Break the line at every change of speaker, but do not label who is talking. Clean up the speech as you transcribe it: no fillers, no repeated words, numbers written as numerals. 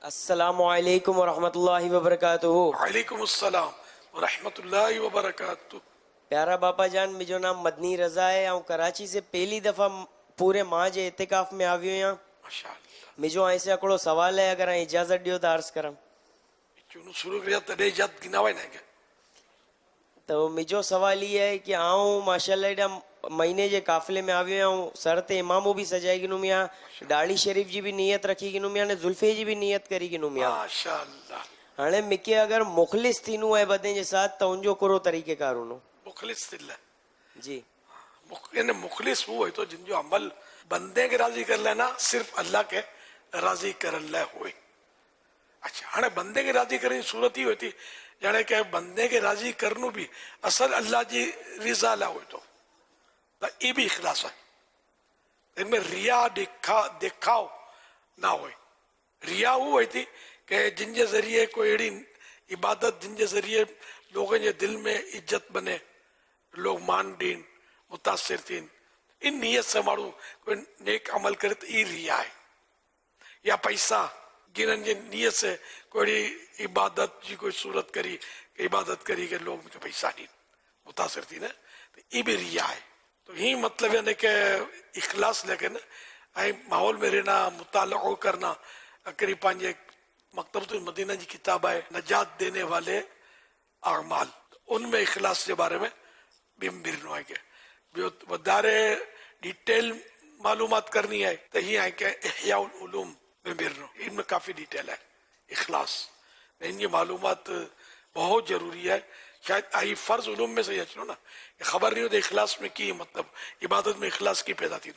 السلام علیکم ورحمۃ اللہ وبرکاتہ.
وعلیکم السلام ورحمۃ اللہ وبرکاتہ.
پیارا باپا جان، مجھو نام مدنی رضا ہے. آؤں کراچی سے پہلی دفعہ پورے ماہ جے اعتکاف میں آویو یہاں.
ماشاء اللہ.
مجھو ایسے اکڑو سوال ہے، اگر آئیں اجازت دیو تو عرض کرم.
چونو شروع کیا تدے ایجاد گناوائے نہ گیا.
تو مجھو سوال یہ ہے کہ آؤں ماشاءاللہ ایڈا مہینے جے قافلے میں آویو ہوں، سر تے امامو بھی سجائے گنو میاں، ڈاڑی شریف جی بھی نیت رکھی گنو میاں نے، زلفے جی بھی نیت کری گنو میاں.
ماشاء اللہ.
ہانے مکے اگر مخلص تھینو ہے بدیں جے ساتھ تو انجو کرو طریقے کارونو.
مخلص دل ہے.
جی
یعنی مخلص وہ ہے تو جن جو عمل بندے کے راضی کر لینا صرف اللہ کے راضی کر اللہ ہوئے. اچھا ہاں بندے کے راضی کرنے صورت ہی ہوتی یعنی کہ بندے کے راضی کرنو بھی اصل اللہ جی رضا لا ہوئے تو یہ بھی اخلاص ہے. ان میں ریا دکھاؤ نہ ہوئے. ریا وہ ہوئی تھی کہ جن کے ذریعے کوئی ایڑی عبادت جن کے ذریعے لوگوں کے دل میں عزت بنے، لوگ مان دین متاثر تھین، ان نیت سے مارو کوئی نیک عمل کرے تو یہ ریا ہے. یا پیسہ گنن جی نیت سے کوئی عبادت جی کوئی صورت کری کہ عبادت کری کہ لوگ مجھے پیسہ نہیں متاثر تھی نا، تو یہ بھی ریا ہے. تو ہی مطلب ہے کہ اخلاص لے کے نا ماحول میں رہنا، مطالعہ کرنا. قریب پانچ مکتبۃ المدینہ جی کتاب ہے نجات دینے والے اعمال، ان میں اخلاص کے بارے میں بمبرنو ہے کہ ودارے ڈیٹیل معلومات کرنی ہے تو ہی ہے کہ احیاء العلوم بمبرنو، ان میں کافی ڈیٹیل ہے اخلاص. ان کی معلومات بہت ضروری ہے. شاید آئی فرض علوم میں سے یہ چلو نا خبر نہیں ہوتا اخلاص میں کی مطلب عبادت میں اخلاص کی پیدا تھی.